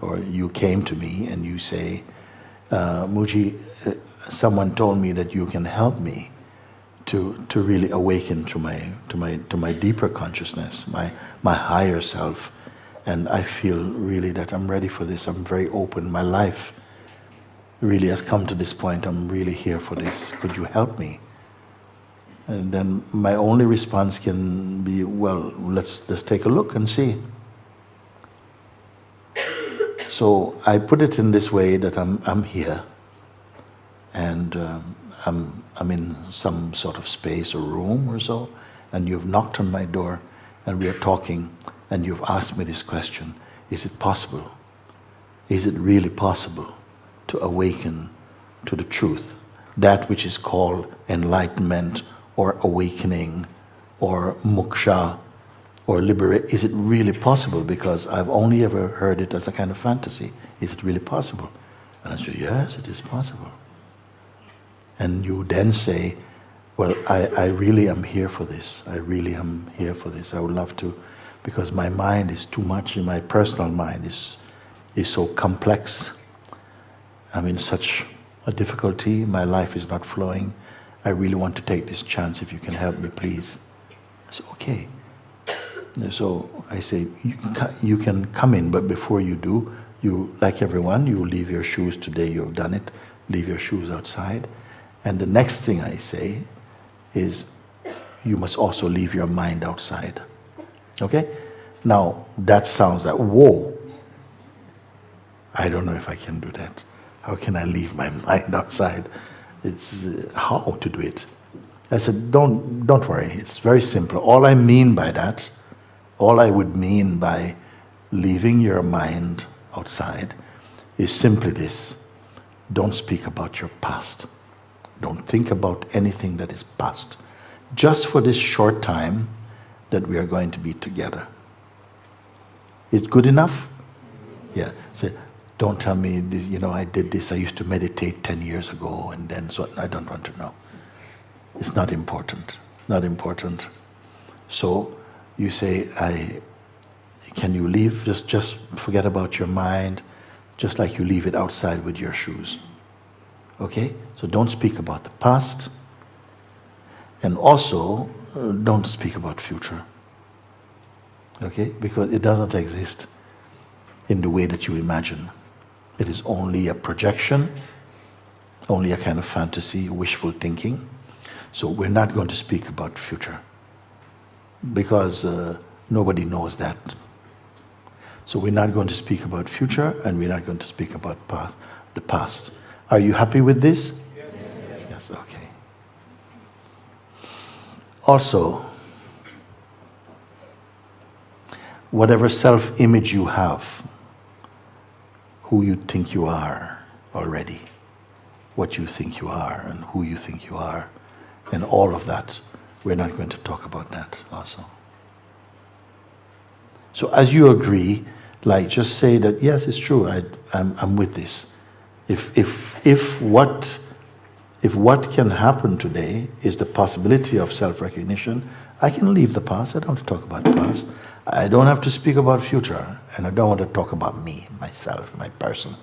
or you came to me and you say, Muji, someone told me that you can help me to really awaken to my deeper consciousness, my higher self, and I feel really that I'm ready for this. I'm very open. My life really has come to this point. I'm really here for this. Could you help me? And then my only response can be, well, let's take a look and see. So I put it in this way that I'm here, and I'm in some sort of space or room or so, and you've knocked on my door, and we are talking, and you've asked me this question: is it possible? Is it really possible to awaken to the truth, that which is called enlightenment or awakening or moksha or liberate? Is it really possible? Because I've only ever heard it as a kind of fantasy. Is it really possible? And I said, yes, it is possible. And you then say, well, I really am here for this. I really am here for this. I would love to, because my mind is too much, my personal mind is so complex. I'm in such a difficulty. My life is not flowing. I really want to take this chance. If you can help me, please. I said, okay. So I say, you can come in, but before you do, you, like everyone, you leave your shoes today. You've done it. Leave your shoes outside. And the next thing I say is, you must also leave your mind outside. Okay? Now, that sounds like, whoa. I don't know if I can do that. How can I leave my mind outside? It's how to do it. I said, don't worry. It's very simple. All I mean by that, all I would mean by leaving your mind outside is simply this: don't speak about your past. Don't think about anything that is past. Just for this short time that we are going to be together. Is it good enough? Yeah. Say, don't tell me, I did this, I used to meditate 10 years ago, and then so I don't want to know. It's not important. Not important. So you say, can you leave? Just forget about your mind, just like you leave it outside with your shoes. Okay? So don't speak about the past, and also don't speak about future. Okay? Because it doesn't exist in the way that you imagine. It is only a projection, only a kind of fantasy, wishful thinking. So we're not going to speak about future, because nobody knows that. So we're not going to speak about future, and we're not going to speak about the past. Are you happy with this? Yes. Yes, okay. Also, whatever self-image you have, who you think you are already, what you think you are and who you think you are, and all of that, we're not going to talk about that also. So as you agree, like, just say that, yes, it's true, I'm with this. If what can happen today is the possibility of self-recognition, I can leave the past. I don't have to talk about the past. I don't have to speak about future, and I don't want to talk about me, myself, my person.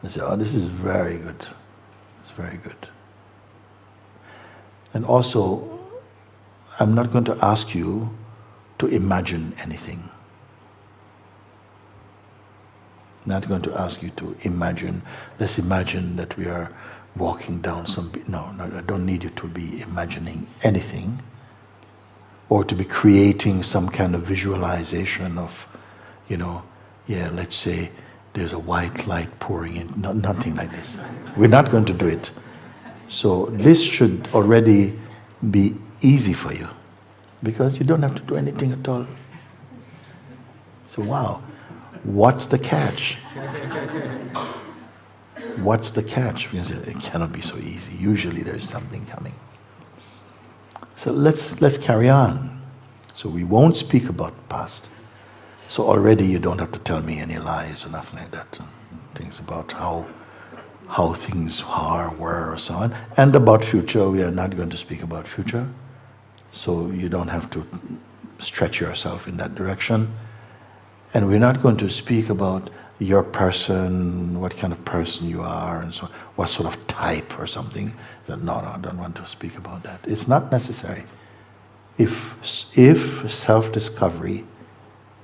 I say, oh, this is very good. It's very good. And also, I'm not going to ask you to imagine anything. Not going to ask you to imagine. Let's imagine that we are walking down some... No, I don't need you to be imagining anything, or to be creating some kind of visualization of, let's say there's a white light pouring in. No, nothing like this. We're not going to do it. So this should already be easy for you, because you don't have to do anything at all. So wow, what's the catch? What's the catch? Because it cannot be so easy. Usually there's something coming. So let's carry on. So we won't speak about the past. So already you don't have to tell me any lies or nothing like that. Things about how things are, were, or so on. And about future, we are not going to speak about future. So you don't have to stretch yourself in that direction. And we're not going to speak about your person, what kind of person you are, and so what sort of type or something. That no, I don't want to speak about that. It's not necessary. If self-discovery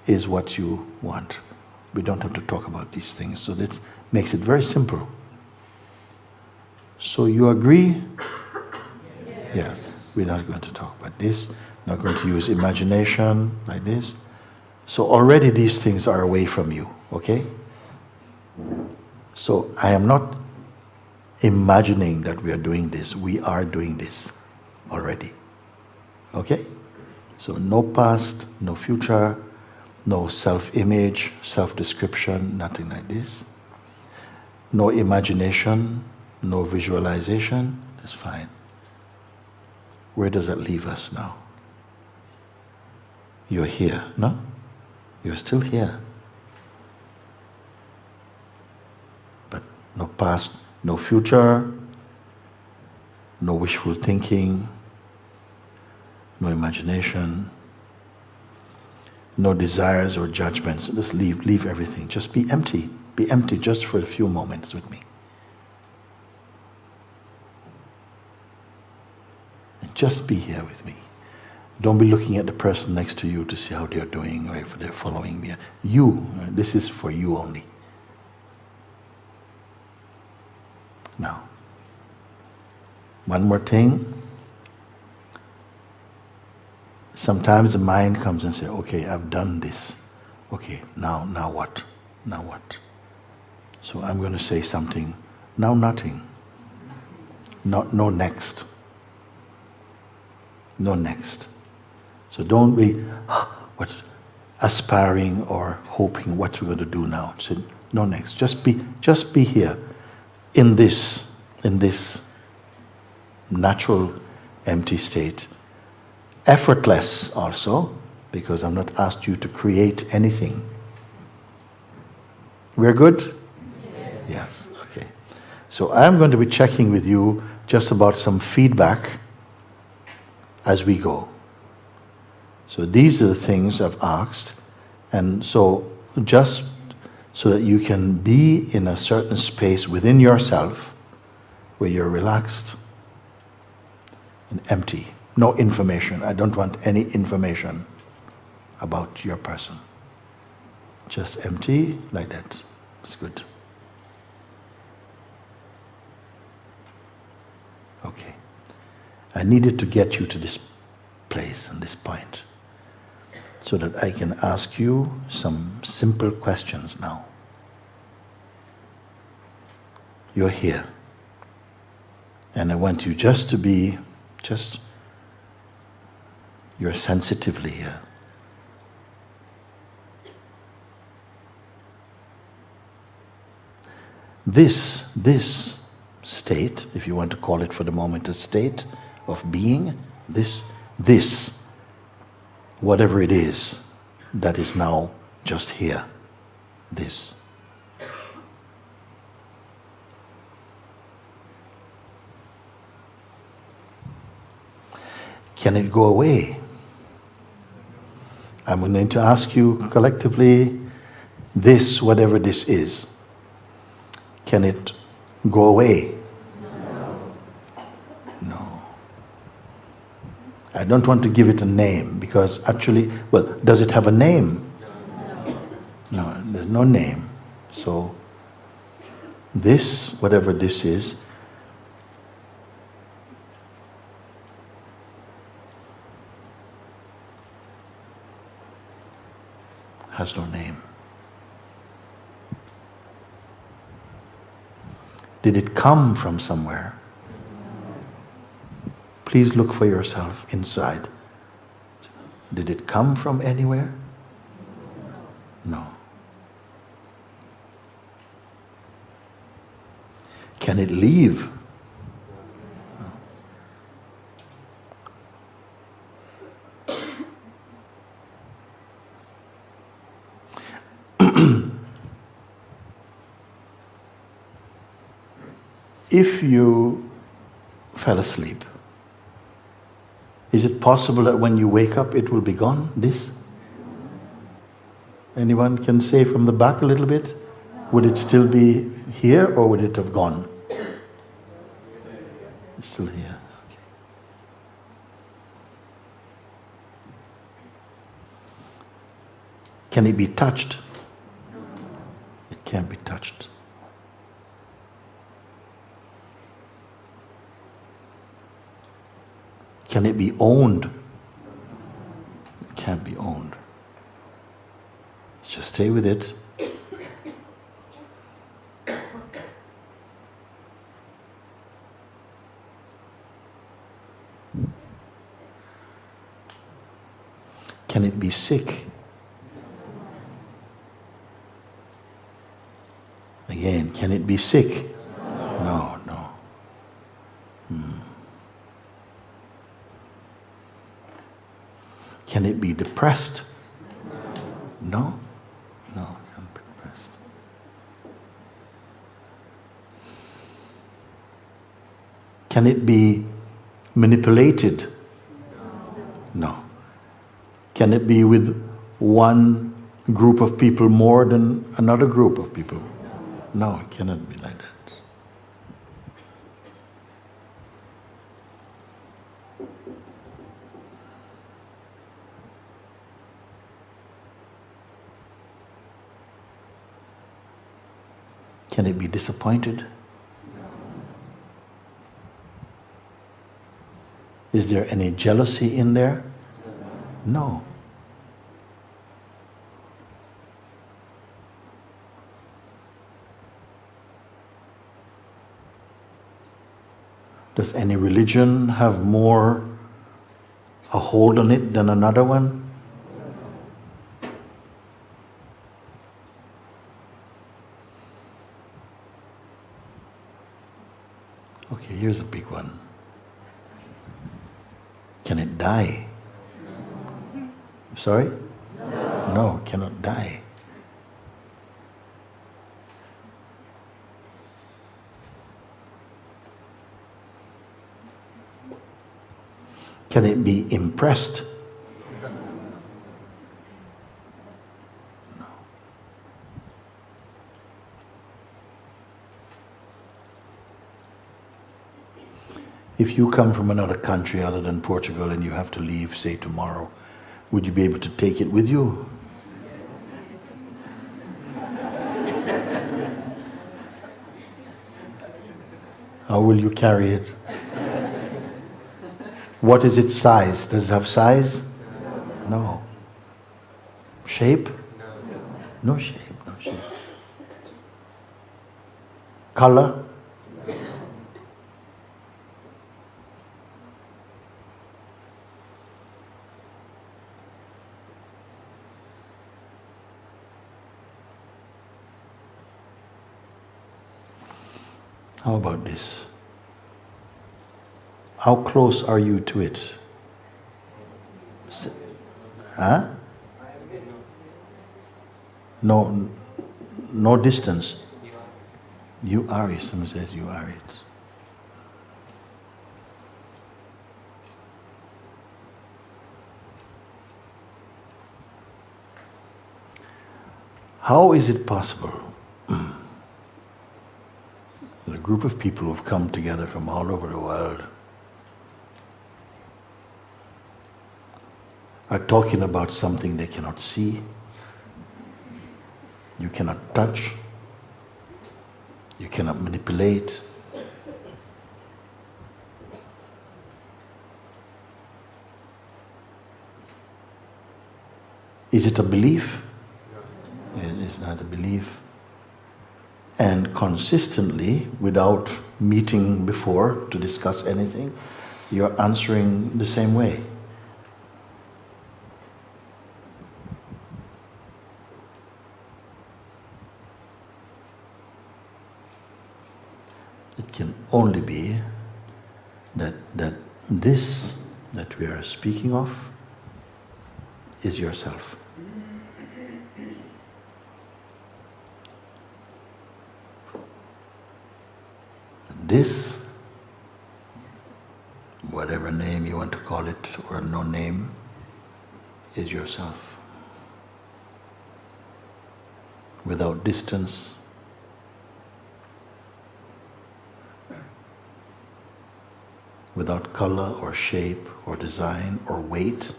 is what you want, we don't have to talk about these things. So that makes it very simple. So you agree? Yes. We're not going to talk about this. Not going to use imagination like this. So already these things are away from you, okay? So I am not imagining that we are doing this. We are doing this already. Okay? So no past, no future, no self-image, self-description, nothing like this. No imagination, no visualization. That's fine. Where does that leave us now? You're here, no? You're still here. But no past, no future, no wishful thinking, no imagination, no desires or judgments. Just leave everything. Just be empty. Be empty just for a few moments with me. And just be here with me. Don't be looking at the person next to you to see how they're doing or if they're following me. You, this is for you only. Now, one more thing. Sometimes the mind comes and says, okay, I've done this. Okay, now what? Now what? So I'm going to say something. Now nothing. No next. No next. So don't be aspiring or hoping what we're going to do now. So no next. Just be here in this natural empty state. Effortless also, because I'm not asked you to create anything. We're good? Yes. Okay. So I'm going to be checking with you just about some feedback as we go. So these are the things I've asked, and so just so that you can be in a certain space within yourself where you're relaxed and empty. No information. I don't want any information about your person. Just empty like that. It's good. Okay. I needed to get you to this place and this point so that I can ask you some simple questions now. You're here. And I want you just to be, you're sensitively here. This state, if you want to call it for the moment a state of being, this, whatever it is that is now just here, this. Can it go away? I'm going to ask you collectively, this, whatever this is, can it go away? No. I don't want to give it a name because actually, well, does it have a name? No, there's no name. So this, whatever this is, has no name. Did it come from somewhere? Please look for yourself inside. Did it come from anywhere? No. Can it leave? If you fell asleep, is it possible that when you wake up it will be gone, this? Anyone can say from the back a little bit? Would it still be here or would it have gone? It's still here. Okay. Can it be touched? It can't be touched. Can it be owned? It can't be owned. Just stay with it. Can it be sick? Again, can it be sick? No, no. Can it be depressed? No? No, it can't be depressed. Can it be manipulated? No. Can it be with one group of people more than another group of people? No, it cannot be like that. Can it be disappointed? Is there any jealousy in there? No. Does any religion have more a hold on it than another one? Okay, here's a big one. Can it die? Sorry? No, it cannot die. Can it be impressed? No. If you come from another country other than Portugal and you have to leave, say tomorrow, would you be able to take it with you? How will you carry it? What is its size? Does it have size? No. Shape? No shape, no shape. Color? How about this? How close are you to it? Huh? No, no distance. You are it. Someone says you are it. How is it possible that a group of people who have come together from all over the world are talking about something they cannot see, you cannot touch, you cannot manipulate? Is it a belief? It is not a belief. And consistently, without meeting before to discuss anything, you're answering the same way. It can only be that this that we are speaking of is yourself. This, whatever name you want to call it, or no name, is yourself. Without distance, without color or shape or design or weight.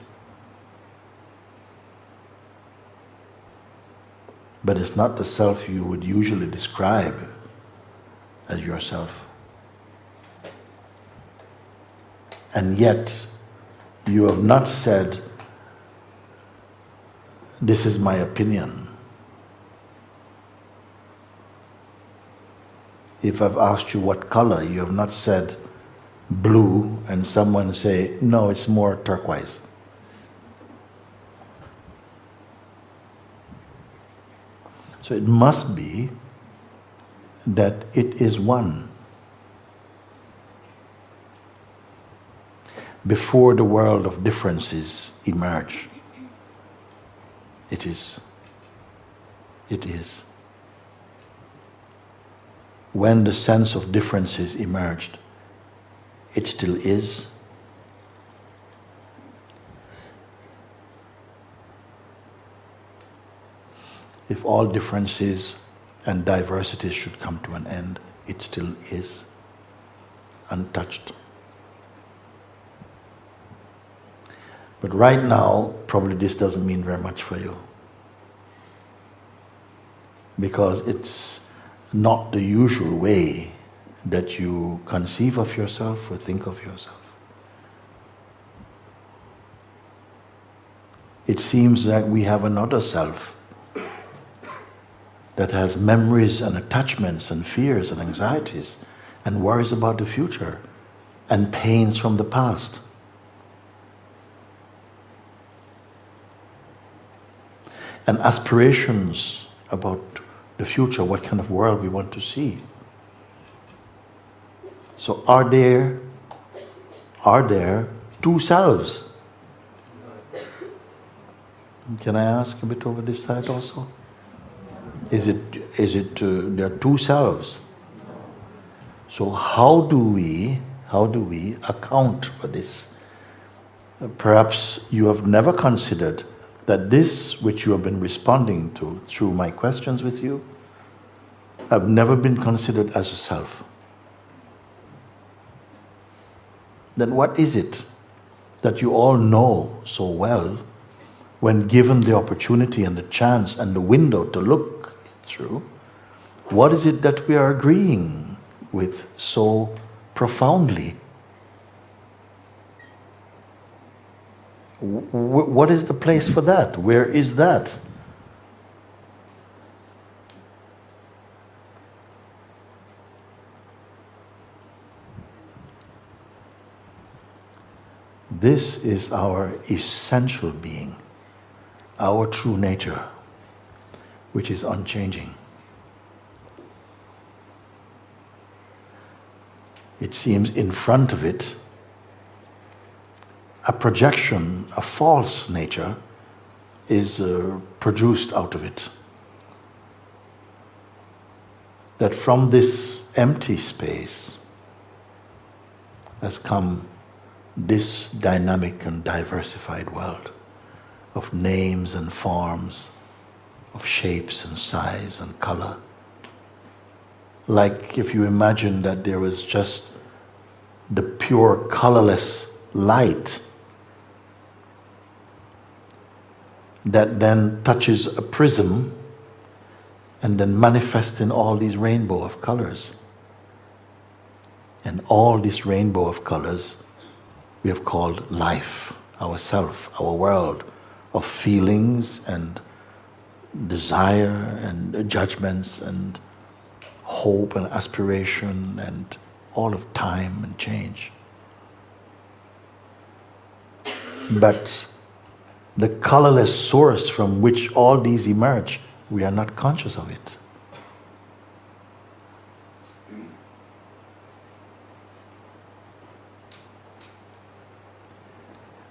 But it's not the self you would usually describe as yourself. And yet, you have not said, this is my opinion. If I've asked you what color, you have not said blue and someone say, no, it's more turquoise. So it must be that it is one. Before the world of differences emerge, it is. It is. When the sense of differences emerged, it still is. If all differences and diversities should come to an end, it still is untouched. But right now, probably this doesn't mean very much for you, because it's not the usual way that you conceive of yourself or think of yourself. It seems like we have another self that has memories and attachments and fears and anxieties and worries about the future and pains from the past. And aspirations about the future, what kind of world we want to see. So are there two selves? Can I ask a bit over this side also? Is it there are two selves? So how do we account for this? Perhaps you have never considered that this which you have been responding to through my questions with you have never been considered as a self. Then what is it that you all know so well when given the opportunity and the chance and the window to look through? What is it that we are agreeing with so profoundly? What is the place for that? Where is that? This is our essential being, our true nature, which is unchanging. It seems in front of it, a projection, a false nature, is produced out of it. That from this empty space has come this dynamic and diversified world of names and forms, of shapes and size and color. Like if you imagine that there was just the pure colorless light that then touches a prism and then manifests in all these rainbow of colors. And all this rainbow of colors we have called life, ourself, our world of feelings and desire and judgments and hope and aspiration and all of time and change. But the colorless source from which all these emerge, we are not conscious of it.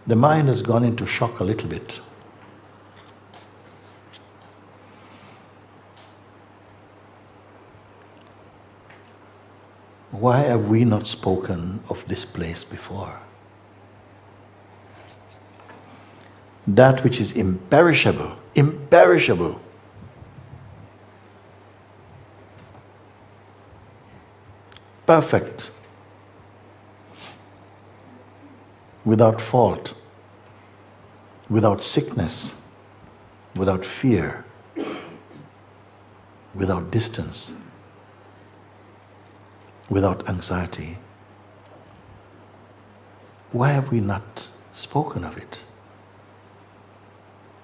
The mind has gone into shock a little bit. Why have we not spoken of this place before? That which is imperishable, imperishable. Perfect. without fault, without sickness, without fear, without distance, without anxiety. Why have we not spoken of it?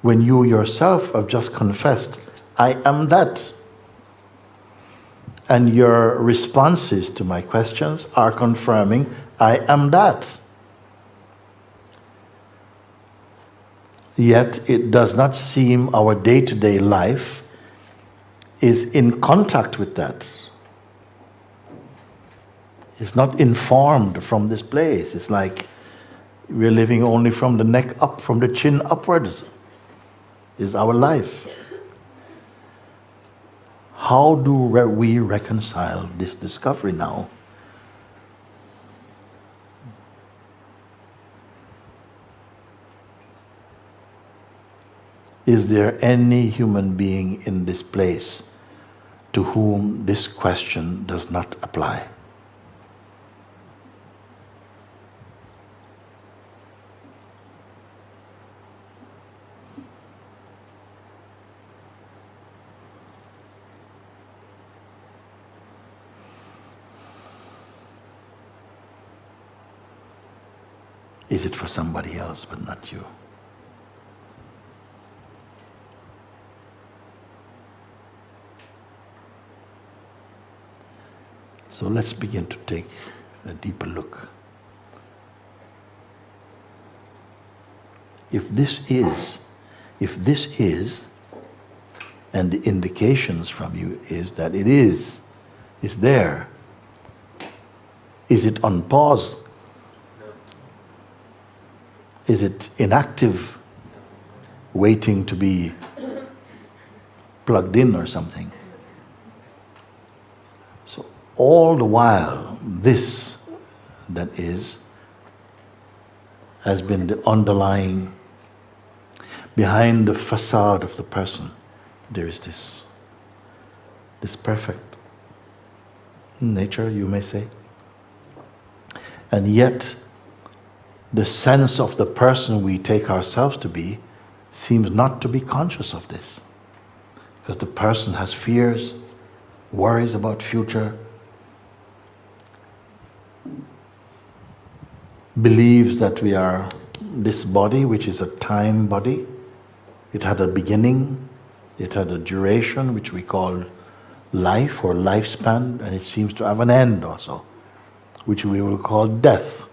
When you yourself have just confessed, I am that. And your responses to my questions are confirming, I am that. Yet it does not seem our day-to-day life is in contact with that. It's not informed from this place. It's like we're living only from the neck up, from the chin upwards, is our life. How do we reconcile this discovery now? Is there any human being in this place to whom this question does not apply? Is it for somebody else but not you? So let's begin to take a deeper look. If this is, and the indications from you is that it is there, is it on pause? Is it inactive, waiting to be plugged in or something? So all the while, this that is has been the underlying, behind the facade of the person, there is this perfect nature, you may say. And yet, the sense of the person we take ourselves to be seems not to be conscious of this. Because the person has fears, worries about future, believes that we are this body, which is a time body. It had a beginning, it had a duration, which we call life or lifespan, and it seems to have an end also, which we will call death.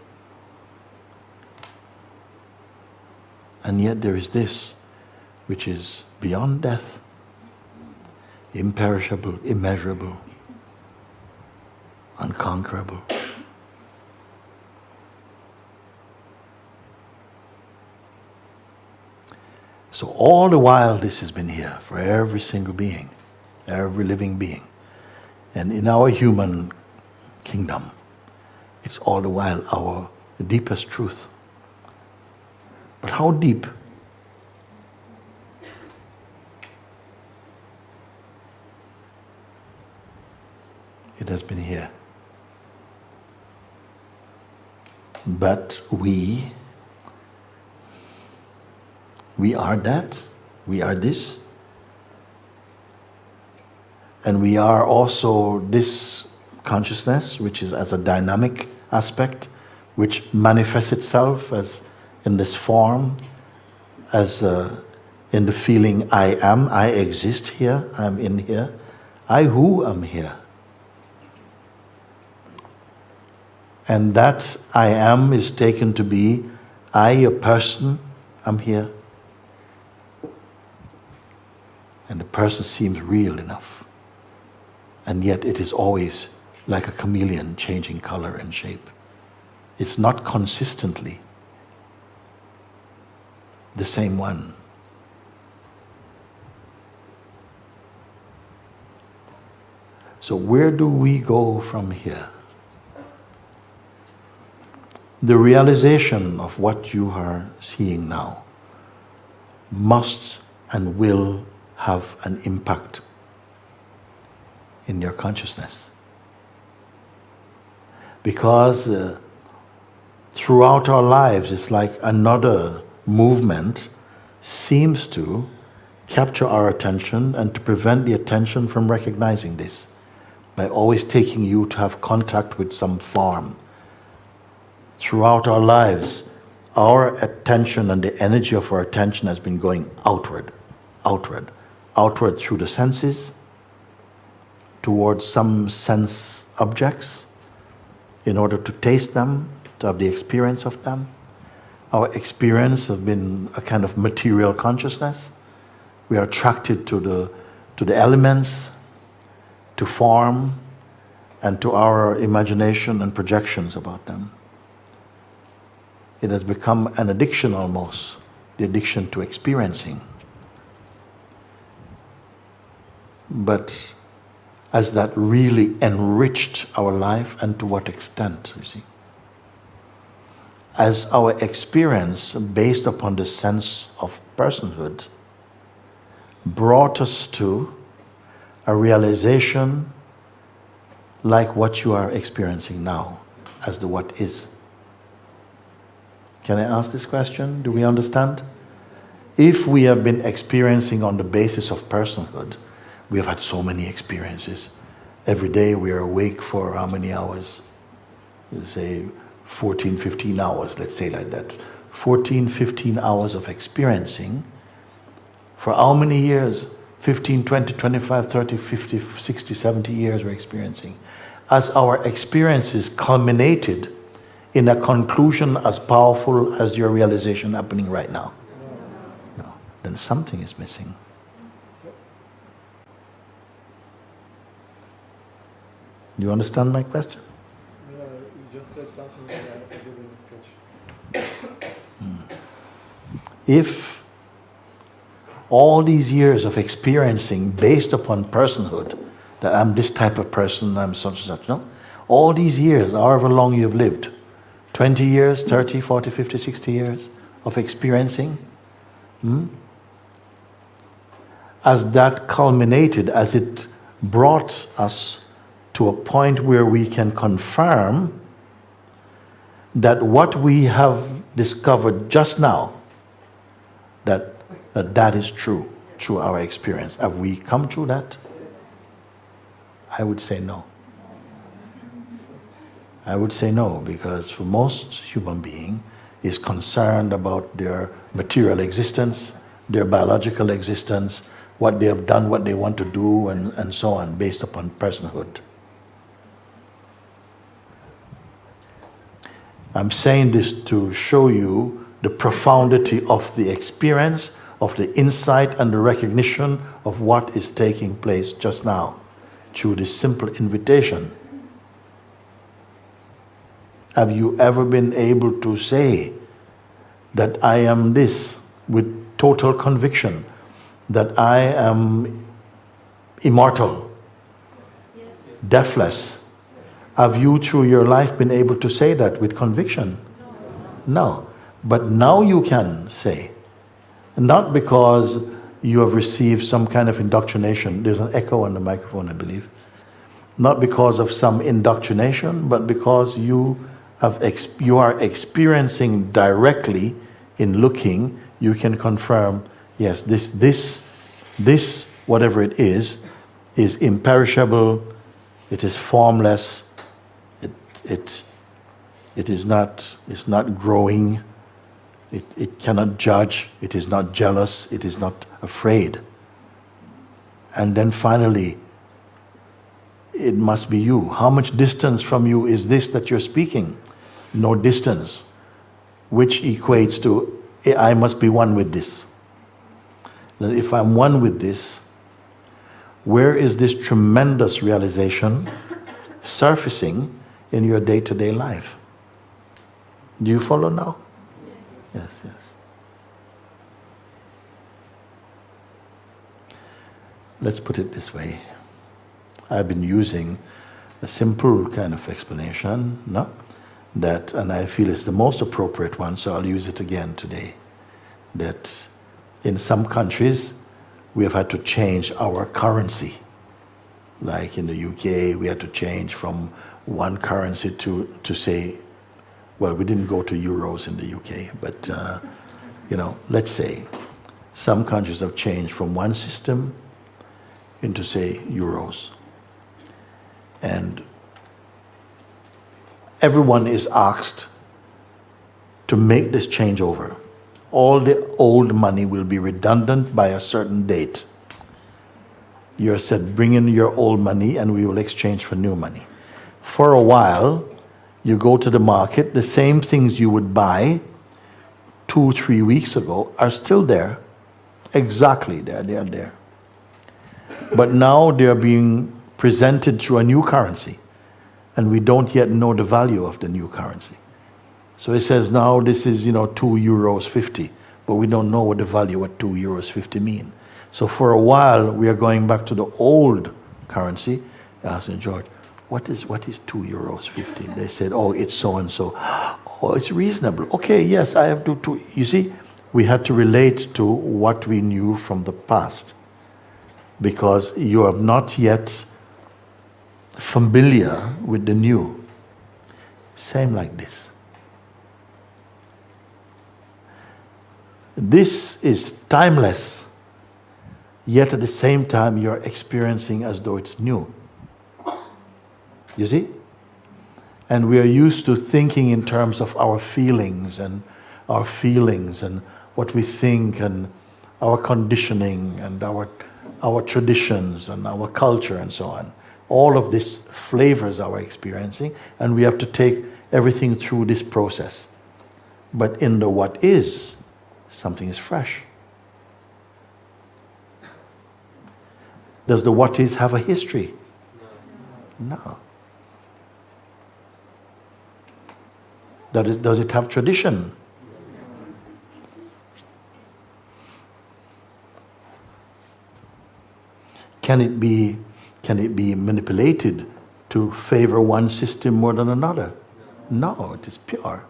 And yet there is this, which is beyond death, imperishable, immeasurable, unconquerable. So all the while this has been here for every single being, every living being. And in our human kingdom, it's all the while our deepest truth. But how deep? It has been here. But we are that, we are this, and we are also this consciousness, which is as a dynamic aspect, which manifests itself as in this form, as in the feeling I am, I exist here, I'm in here, I who am here. And that I am is taken to be I, a person, I'm here. And the person seems real enough. And yet it is always like a chameleon changing color and shape. It's not consistently the same one. So where do we go from here? The realization of what you are seeing now must and will have an impact in your consciousness. Because throughout our lives, it's like another movement seems to capture our attention and to prevent the attention from recognizing this by always taking you to have contact with some form. Throughout our lives, our attention and the energy of our attention has been going outward, outward, outward through the senses, towards some sense objects, in order to taste them, to have the experience of them. Our experience has been a kind of material consciousness. We are attracted to the elements, to form, and to our imagination and projections about them. It has become an addiction almost, the addiction to experiencing. But has that really enriched our life, and to what extent, you see? As our experience, based upon the sense of personhood, brought us to a realization like what you are experiencing now, as the what is. Can I ask this question? Do we understand? If we have been experiencing on the basis of personhood, we have had so many experiences. Every day we are awake for how many hours? Say 14, 15 hours, let's say like that. 14, 15 hours of experiencing. For how many years? 15, 20, 25, 30, 50, 60, 70 years we're experiencing. As our experiences culminated in a conclusion as powerful as your realization happening right now? No. Then something is missing. You understand my question? Yeah, you just said something that I didn't catch. If all these years of experiencing based upon personhood, that I'm this type of person, I'm such and such, no? All these years, however long you've lived, 20 years, 30, 40, 50, 60 years of experiencing, as that culminated, as it brought us to a point where we can confirm that what we have discovered just now, that is true through our experience. Have we come through that? I would say no. I would say no, because for most human being is concerned about their material existence, their biological existence, what they have done, what they want to do, and so on, based upon personhood. I'm saying this to show you the profundity of the experience, of the insight and the recognition of what is taking place just now through this simple invitation. Have you ever been able to say that I am this with total conviction, that I am immortal, deathless? Have you through your life been able to say that with conviction? No. But now you can say, not because you have received some kind of indoctrination. There's an echo on the microphone, I believe. Not because of some indoctrination, but because you are experiencing directly in looking, you can confirm, yes, this, whatever it is imperishable, it is formless, it is not, it's not growing, it cannot judge, it is not jealous, it is not afraid. And then finally, it must be you. How much distance from you is this that you're speaking? No distance, which equates to, I must be one with this. Then if I'm one with this, where is this tremendous realization surfacing in your day-to-day life? Do you follow now? Yes, yes. Let's put it this way. I've been using a simple kind of explanation, no? That, and I feel it's the most appropriate one, so I'll use it again today. That in some countries, we have had to change our currency. Like in the UK, we had to change from one currency to say well, we didn't go to euros in the UK, but let's say some countries have changed from one system into, say, euros. And everyone is asked to make this changeover. All the old money will be redundant by a certain date. You're said, bring in your old money and we will exchange for new money. For a while, you go to the market, the same things you would buy 2-3 weeks ago are still there. Exactly, they are there. But now they are being presented through a new currency, and we don't yet know the value of the new currency. So it says now this is, 2.50 €, but we don't know what the value of 2.50 € mean. So for a while, we are going back to the old currency. I asked George, what is 2.50 €? They said, oh, it's so and so. Oh, it's reasonable. Okay, yes, I have to. You see, we had to relate to what we knew from the past, because you are not yet familiar with the new. Same like this. This is timeless, yet at the same time you're experiencing as though it's new. You see? And we are used to thinking in terms of our feelings and what we think and our conditioning and our traditions and our culture and so on. All of this flavors our experiencing, and we have to take everything through this process. But in the what is, something is fresh. Does the what is have a history? No. Does it have tradition? Can it be manipulated to favor one system more than another? No, it is pure.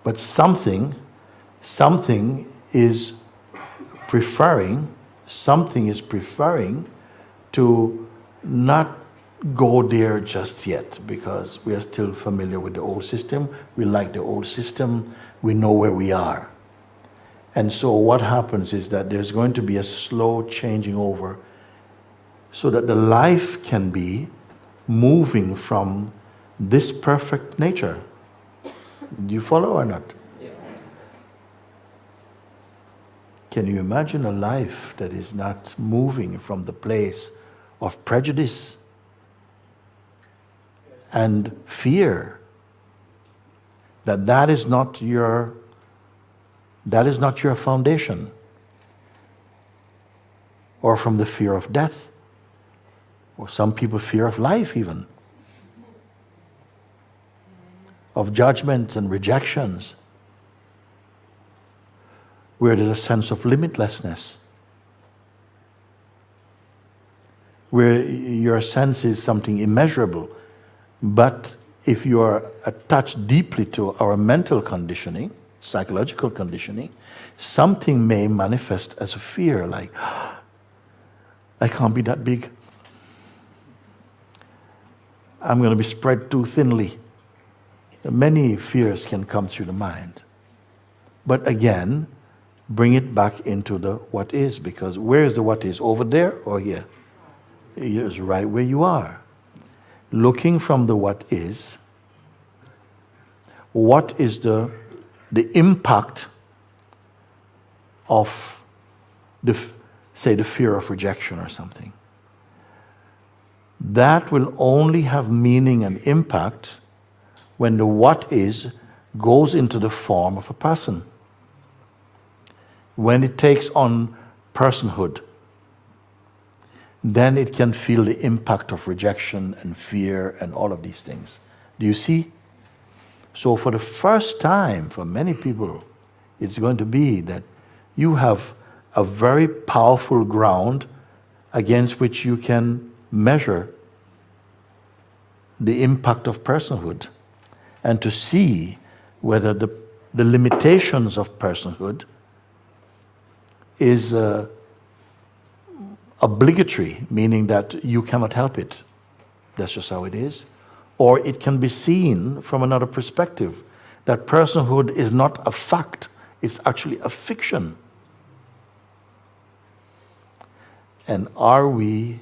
But something is preferring to not go there just yet, because we are still familiar with the old system. We like the old system. We know where we are. And so what happens is that there's going to be a slow changing over so that the life can be moving from this perfect nature. Do you follow or not? Yes. Can you imagine a life that is not moving from the place of prejudice and fear? That is not your foundation. Or from the fear of death. Or some people fear of life even. Of judgments and rejections. Where there's a sense of limitlessness. Where your sense is something immeasurable. But if you are attached deeply to our mental conditioning, psychological conditioning, something may manifest as a fear, like, I can't be that big. I'm going to be spread too thinly. Many fears can come through the mind. But again, bring it back into the what is, because where is the what is? Over there or here? It's right where you are. Looking from the what is the impact of the fear of rejection or something. That will only have meaning and impact when the what is goes into the form of a person. When it takes on personhood, then it can feel the impact of rejection and fear and all of these things. Do you see? So for the first time, for many people, it's going to be that you have a very powerful ground against which you can measure the impact of personhood and to see whether the limitations of personhood is obligatory, meaning that you cannot help it. That's just how it is. or it can be seen from another perspective, that personhood is not a fact, it's actually a fiction. And are we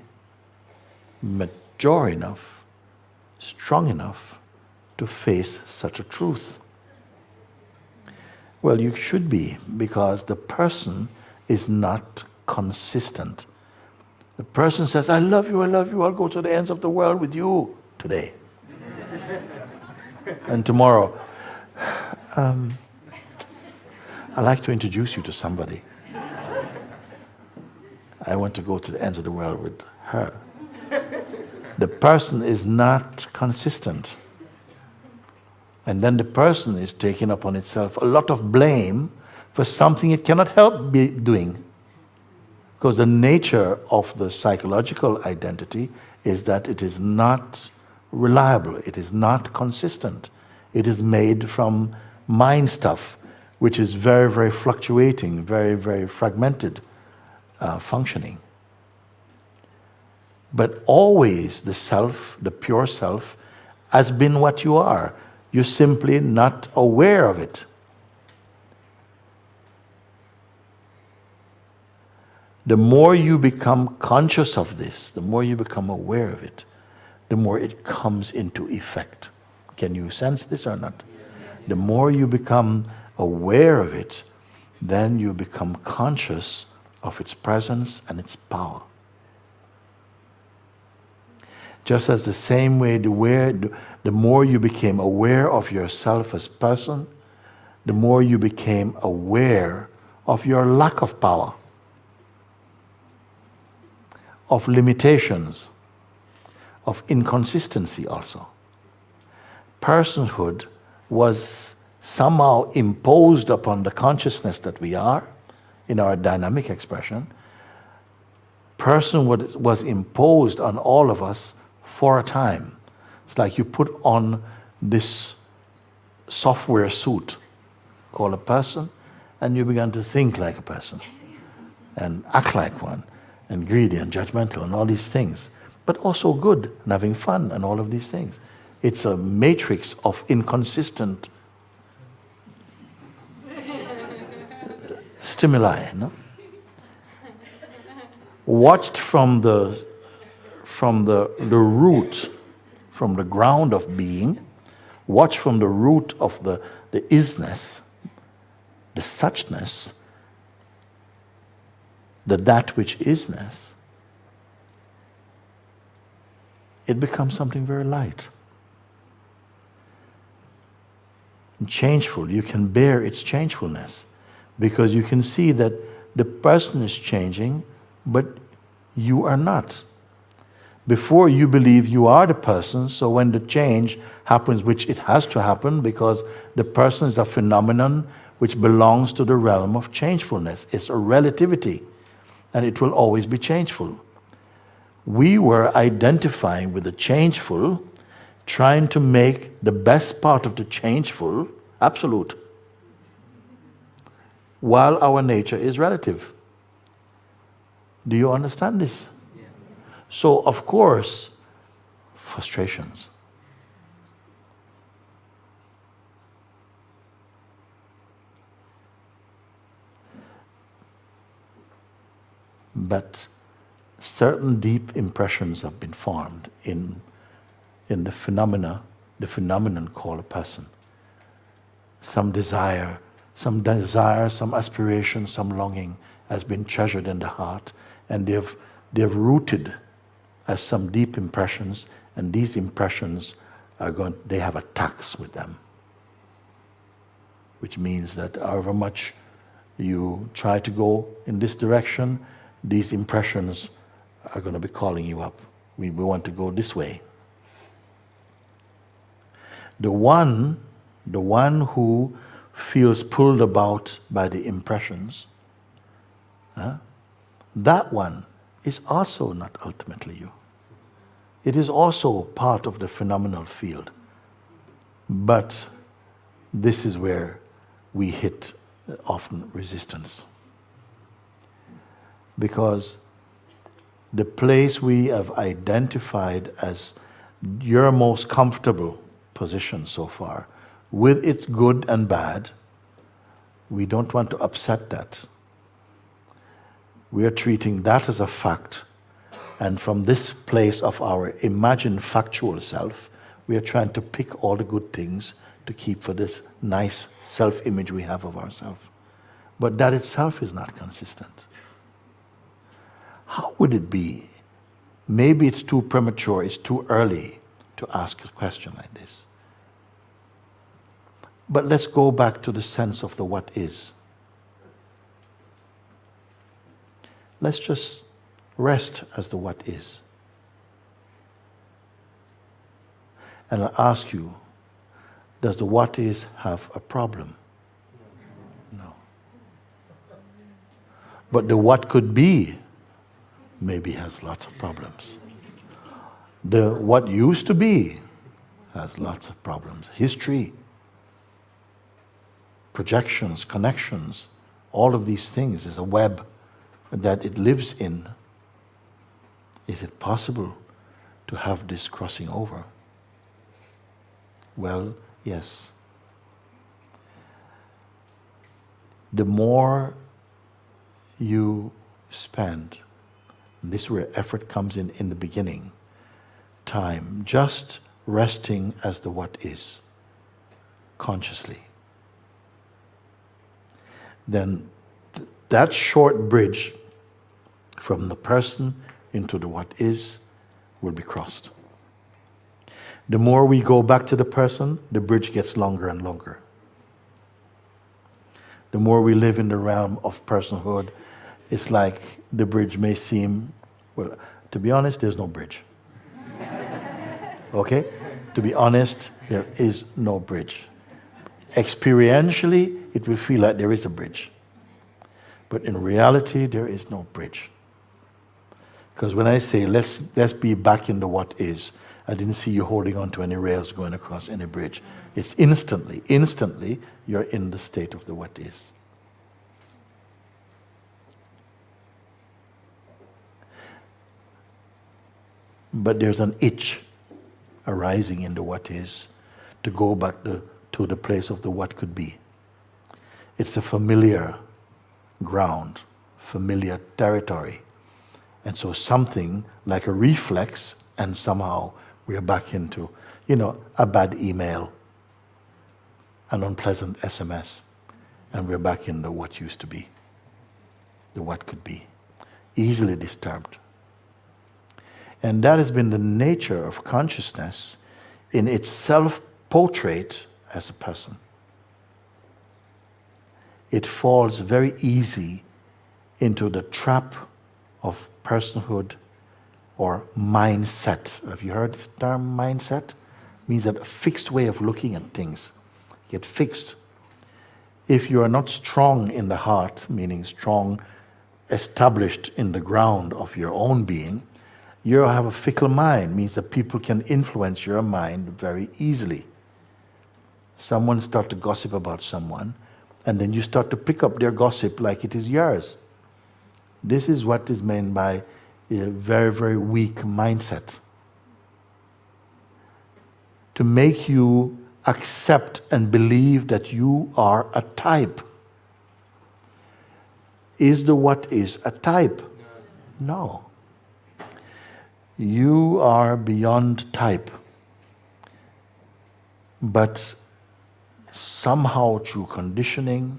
mature enough, strong enough to face such a truth? Well, you should be, because the person is not consistent. The person says, I love you, I'll go to the ends of the world with you today. And tomorrow, I'd like to introduce you to somebody. I want to go to the ends of the world with her. The person is not consistent. And then the person is taking upon itself a lot of blame for something it cannot help be doing. Because the nature of the psychological identity is that it is not reliable, it is not consistent. It is made from mind stuff, which is very, very fluctuating, very, very fragmented functioning. But always the self, the pure self, has been what you are. You're simply not aware of it. The more you become conscious of this, the more you become aware of it, the more it comes into effect. Can you sense this or not? The more you become aware of it, then you become conscious of its presence and its power. Just as the same way, the more you became aware of yourself as person, the more you became aware of your lack of power, of limitations, of inconsistency also. Personhood was somehow imposed upon the consciousness that we are in our dynamic expression. Personhood was imposed on all of us for a time. It's like you put on this software suit called a person, and you began to think like a person and act like one, and greedy and judgmental and all these things, but also good and having fun and all of these things. It's a matrix of inconsistent stimuli, no? Watched from the root, from the ground of being, watch from the root of the isness, the suchness, that which isness, it becomes something very light and changeful. You can bear its changefulness because you can see that the person is changing, but you are not. Before, you believe you are the person, so when the change happens, which it has to happen because the person is a phenomenon which belongs to the realm of changefulness. It's a relativity, and it will always be changeful. We were identifying with the changeful, trying to make the best part of the changeful absolute, while our nature is relative. Do you understand this? Yes. So, of course, frustrations. But certain deep impressions have been formed in the phenomenon called a person. Some desire, some aspiration, some longing has been treasured in the heart, and they've rooted as some deep impressions, and these impressions they have a tax with them, which means that however much you try to go in this direction, these impressions are going to be calling you up. We want to go this way. The one who feels pulled about by the impressions, that one is also not ultimately you. It is also part of the phenomenal field. But this is where we hit often resistance. Because the place we have identified as your most comfortable position so far, with its good and bad. We don't want to upset that. We are treating that as a fact, and from this place of our imagined factual self, we are trying to pick all the good things to keep for this nice self-image we have of ourselves. But that itself is not consistent. How would it be? Maybe it's too premature, it's too early to ask a question like this. But let's go back to the sense of the what is. Let's just rest as the what is. And I ask you, does the what is have a problem? No. But the what could be maybe has lots of problems. The what used to be has lots of problems. History, projections, connections, all of these things is a web that it lives in. Is it possible to have this crossing over? Well, yes. The more you spend, and this is where effort comes in the beginning, time, just resting as the what is, consciously, then that short bridge from the person into the what is will be crossed. The more we go back to the person, the bridge gets longer and longer. The more we live in the realm of personhood, it's like the bridge may seem, well, to be honest, there's no bridge. Okay? To be honest, there is no bridge. Experientially, it will feel like there is a bridge. But in reality, there is no bridge. Because when I say, let's be back in the what is, I didn't see you holding on to any rails going across any bridge. It's instantly, you're in the state of the what is. But there's an itch arising in the what is to go back to the place of the what could be. It's a familiar ground, familiar territory. And so something like a reflex, and somehow we're back into, a bad email, an unpleasant SMS, and we're back in the what used to be, the what could be, easily disturbed. And that has been the nature of consciousness in its self-portrait as a person. It falls very easy into the trap of personhood or mindset. Have you heard this term, mindset? It means that a fixed way of looking at things. Get fixed. If you are not strong in the heart, meaning strong, established in the ground of your own being, you have a fickle mind, means that people can influence your mind very easily. Someone starts to gossip about someone, and then you start to pick up their gossip like it is yours. This is what is meant by a very, very weak mindset. To make you accept and believe that you are a type. Is the what is a type? No. You are beyond type. But somehow through conditioning,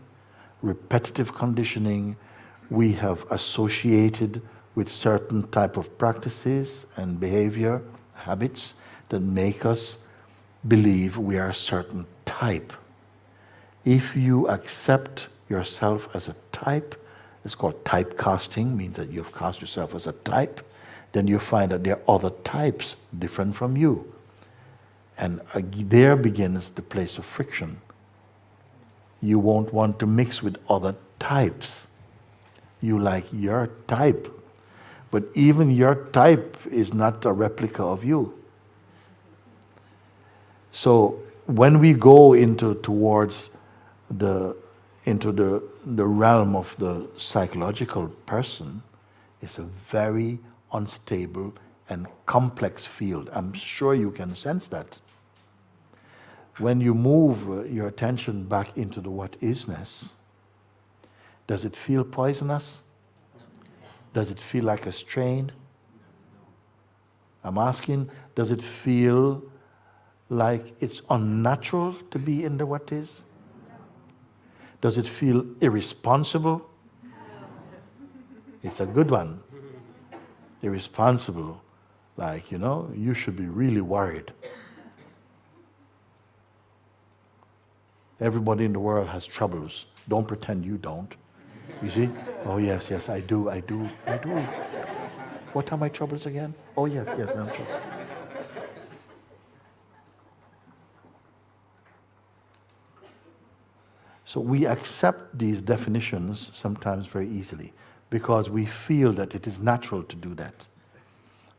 repetitive conditioning, we have associated with certain type of practices and behavior, habits that make us believe we are a certain type. If you accept yourself as a type, it's called typecasting, means that you've cast yourself as a type, then you find that there are other types different from you. And there begins the place of friction. You won't want to mix with other types. You like your type. But even your type is not a replica of you. So when we go towards the realm of the psychological person, it's a very unstable and complex field. I'm sure you can sense that. When you move your attention back into the what isness, does it feel poisonous? Does it feel like a strain? I'm asking, does it feel like it's unnatural to be in the what is? Does it feel irresponsible? It's a good one. Irresponsible. Like, you should be really worried. Everybody in the world has troubles. Don't pretend you don't. You see? Oh, yes, I do. What are my troubles again? Oh, yes, I'm sure. So we accept these definitions sometimes very easily because we feel that it is natural to do that.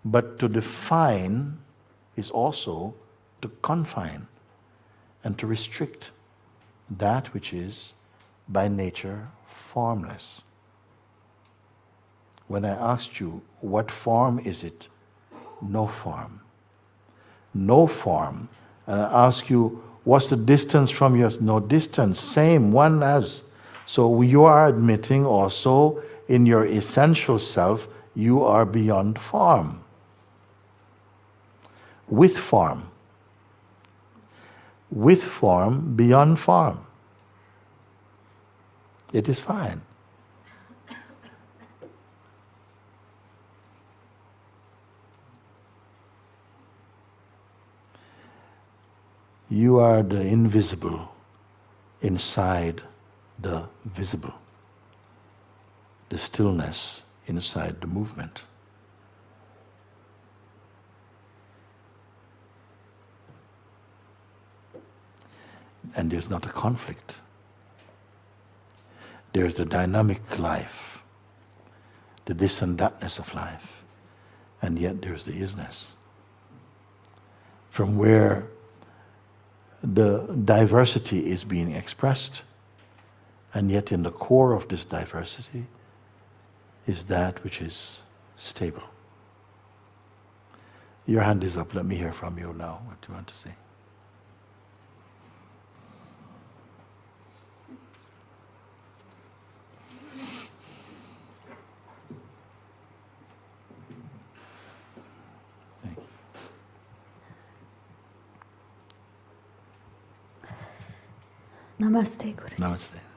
But to define is also to confine and to restrict that which is by nature formless. When I asked you, what form is it? No form. No form. And I ask you, what's the distance from yours? No distance. Same, one as. So you are admitting also in your essential self, you are beyond form. With form. With form, beyond form. It is fine. You are the invisible inside the visible. The stillness inside the movement. And there's not a conflict. There's the dynamic life, the this and thatness of life, and yet there's the isness. From where the diversity is being expressed, and yet in the core of this diversity is that which is stable. Your hand is up. Let me hear from you now. What do you want to say? Namaste, Guruji. Namaste.